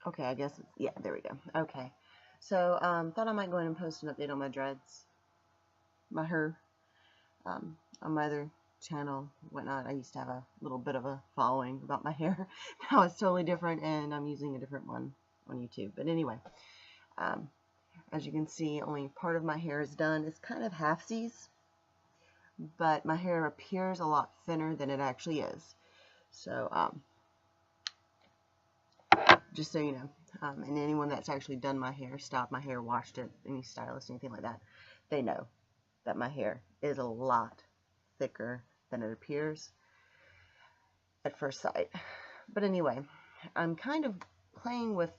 Okay, I guess it's, yeah, there we go. Okay. So, thought I might go ahead and post an update on my dreads, my hair, on my other channel, whatnot. I used to have a little bit of a following about my hair. Now it's totally different, and I'm using a different one on YouTube. But anyway, um, as you can see, only part of my hair is done. It's kind of halfsies, but my hair appears a lot thinner than it actually is. So, just so you know, and anyone that's actually done my hair, styled my hair, washed it, any stylist, anything like that, they know that my hair is a lot thicker than it appears at first sight. But anyway, I'm kind of playing with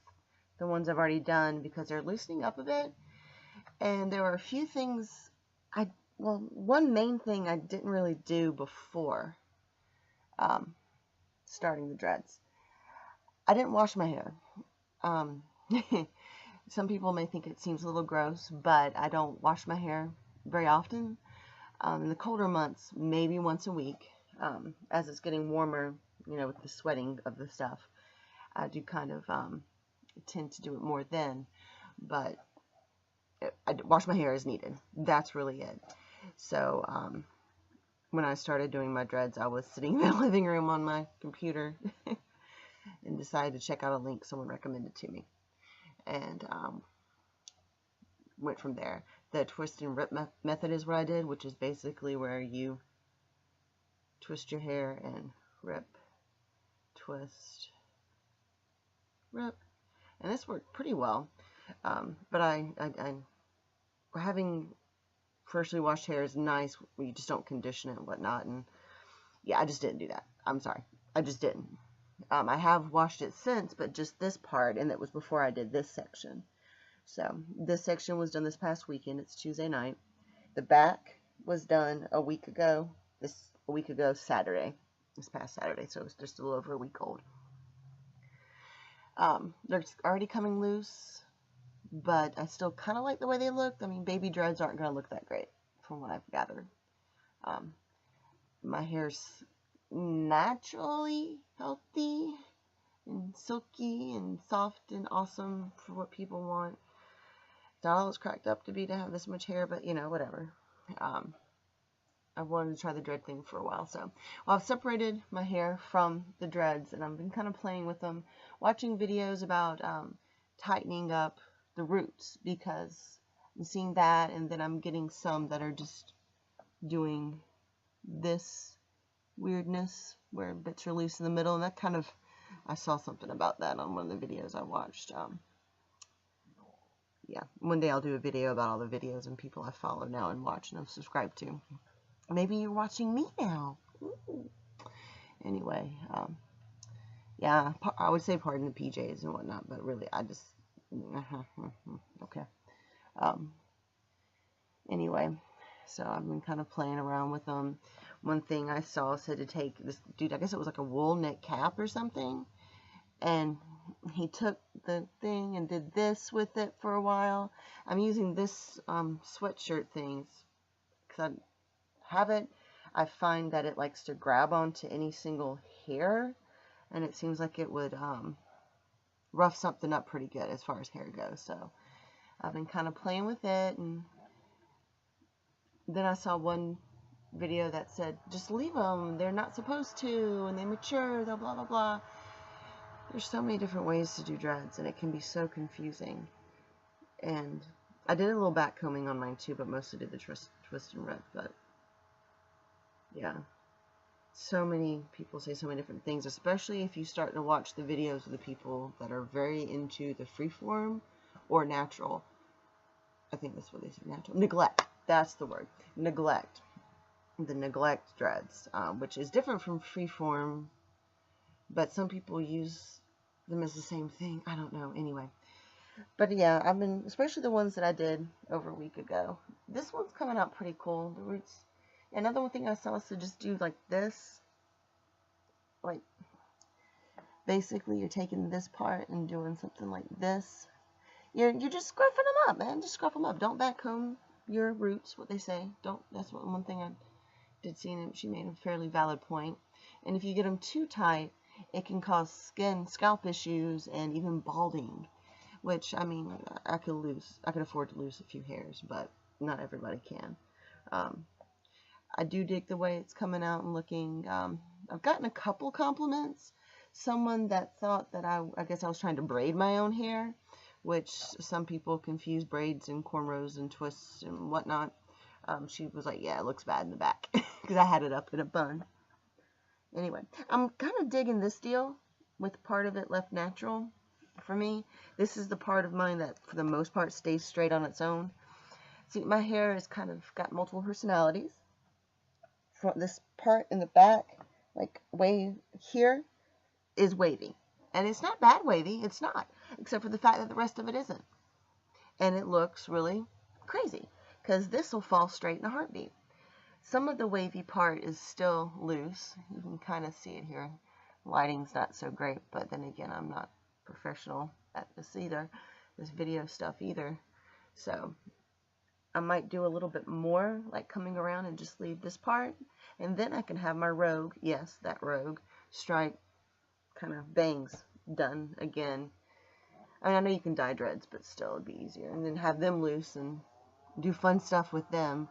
the ones I've already done because they're loosening up a bit, and there were a few things well, one main thing I didn't really do before starting the dreads. I didn't wash my hair. Some people may think it seems a little gross, but I don't wash my hair very often. In the colder months, maybe once a week. As it's getting warmer, you know, with the sweating of the stuff, I do kind of tend to do it more then. But I wash my hair as needed. That's really it. So when I started doing my dreads, I was sitting in the living room on my computer and decided to check out a link someone recommended to me, and went from there. The twist and rip method is what I did, which is basically where you twist your hair and rip, twist, rip, and this worked pretty well. But I having freshly washed hair is nice. You just don't condition it and whatnot, and yeah, I just didn't do that. I'm sorry, I just didn't. I have washed it since, but just this part, and it was before I did this section. So this section was done this past weekend. It's Tuesday night. The back was done a week ago. Saturday. This past Saturday, so it's just a little over a week old. They're already coming loose, but I still kind of like the way they look. I mean, baby dreads aren't going to look that great, from what I've gathered. My hair's naturally healthy and silky and soft and awesome for what people want. It's not all it's cracked up to be to have this much hair, but you know, whatever. I've wanted to try the dread thing for a while, so I've separated my hair from the dreads, and I've been kind of playing with them, watching videos about tightening up the roots, because I'm seeing that, and then I'm getting some that are just doing this weirdness where bits are loose in the middle, and that kind of, I saw something about that on one of the videos I watched. Yeah, one day I'll do a video about all the videos and people I follow now and watch and I'm subscribed to. Maybe you're watching me now. Ooh. Anyway, yeah, I would say pardon the PJs and whatnot, but really, I just, okay. Anyway, so I've been kind of playing around with them. One thing I saw said to take this dude, I guess it was like a wool knit cap or something, and he took the thing and did this with it for a while. I'm using this sweatshirt thing because I have it. I find that it likes to grab onto any single hair, and it seems like it would rough something up pretty good as far as hair goes. So I've been kind of playing with it, and then I saw one video that said, just leave them, they're not supposed to, and they mature, they'll blah blah blah. There's so many different ways to do dreads, and it can be so confusing. And I did a little back combing on mine too, but mostly did the twist and rip. But yeah, so many people say so many different things, especially if you start to watch the videos of the people that are very into the freeform or natural. I think that's what they say, natural. Neglect, that's the word. Neglect. The neglect dreads, which is different from freeform, but some people use them as the same thing. I don't know. Anyway, but yeah, I've been, especially the ones that I did over a week ago. This one's coming out pretty cool. The roots. Another one thing I saw is to just do like this. Like, basically, you're taking this part and doing something like this. You're just scruffing them up, man. Just scruff them up. Don't backcomb your roots. What they say. Don't. That's one thing I did see, and she made a fairly valid point. And if you get them too tight, it can cause scalp issues, and even balding, which, I mean, I could afford to lose a few hairs, but not everybody can. I do dig the way it's coming out and looking. I've gotten a couple compliments. Someone that thought that I guess I was trying to braid my own hair, which some people confuse braids and cornrows and twists and whatnot. She was like, yeah, it looks bad in the back, because I had it up in a bun. Anyway, I'm kind of digging this deal with part of it left natural for me. This is the part of mine that, for the most part, stays straight on its own. See, my hair has kind of got multiple personalities. From this part in the back, like way here, is wavy. And it's not bad wavy, it's not. Except for the fact that the rest of it isn't. And it looks really crazy, because this will fall straight in a heartbeat. Some of the wavy part is still loose. You can kind of see it here. Lighting's not so great, but then again, I'm not professional at this either, this video stuff either. So I might do a little bit more, like coming around and just leave this part, and then I can have my rogue, yes, that rogue stripe kind of bangs done again. I mean, I know you can dye dreads, but still it'd be easier, and then have them loose and do fun stuff with them.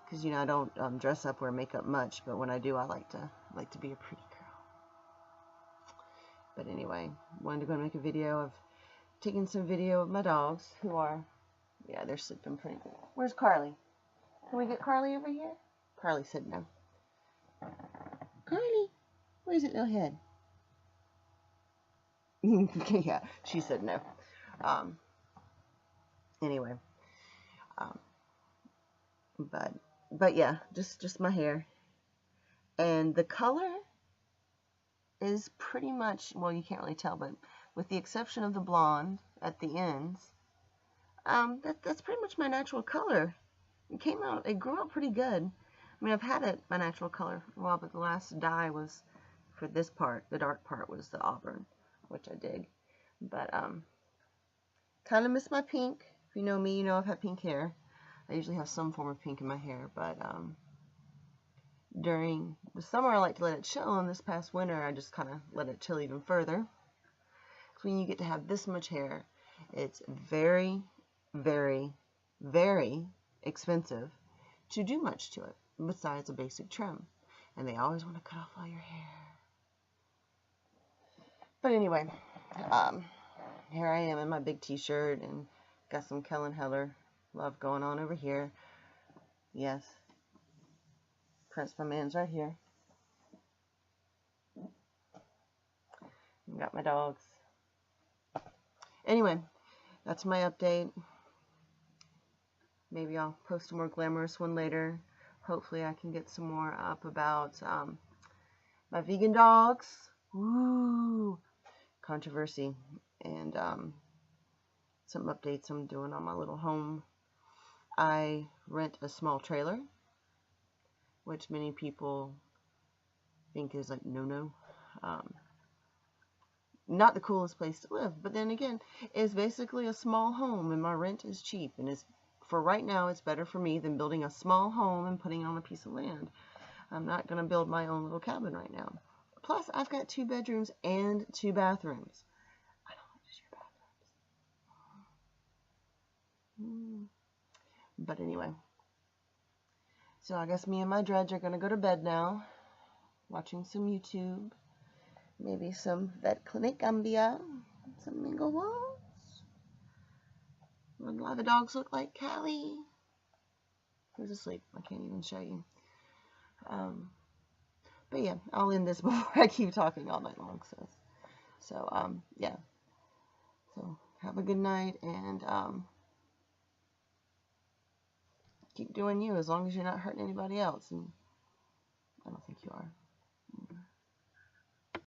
Because, you know, I don't dress up, wear makeup much, but when I do, I like to be a pretty girl. But anyway, wanted to go and make a video of taking some video of my dogs, who are, yeah, they're sleeping pretty good. Where's Carly? Can we get Carly over here? Carly said no. Carly, where's that little head? Yeah, she said no. Anyway, but yeah, just my hair, and the color is pretty much, well, you can't really tell, but with the exception of the blonde at the ends, that's pretty much my natural color. It grew out pretty good. I mean, I've had it my natural color for a while, but the last dye was for this part. The dark part was the auburn, which I dig. But kind of miss my pink. If you know me, you know I've had pink hair. I usually have some form of pink in my hair, but during the summer I like to let it chill, and this past winter I just kind of let it chill even further. Because when you get to have this much hair, it's very, very, very expensive to do much to it besides a basic trim, and they always want to cut off all your hair. But anyway, here I am in my big t-shirt and got some Kellen Heller love going on over here. Yes, Prince my man's right here. Got my dogs. Anyway, that's my update. Maybe I'll post a more glamorous one later. Hopefully I can get some more up about my vegan dogs. Woo! Controversy. And some updates I'm doing on my little home. I rent a small trailer, which many people think is like no. Not the coolest place to live, but then again, it's basically a small home, and my rent is cheap, and for right now, it's better for me than building a small home and putting it on a piece of land. I'm not going to build my own little cabin right now. Plus, I've got 2 bedrooms and 2 bathrooms. I don't like to share bathrooms. But anyway, so I guess me and my dredge are going to go to bed now, watching some YouTube, maybe some vet clinic Gambia, some Mingo Walls. A lot of the dogs look like Callie. Who's asleep? I can't even show you. But yeah, I'll end this before I keep talking all night long. So yeah. So have a good night, and keep doing you, as long as you're not hurting anybody else. And I don't think you are.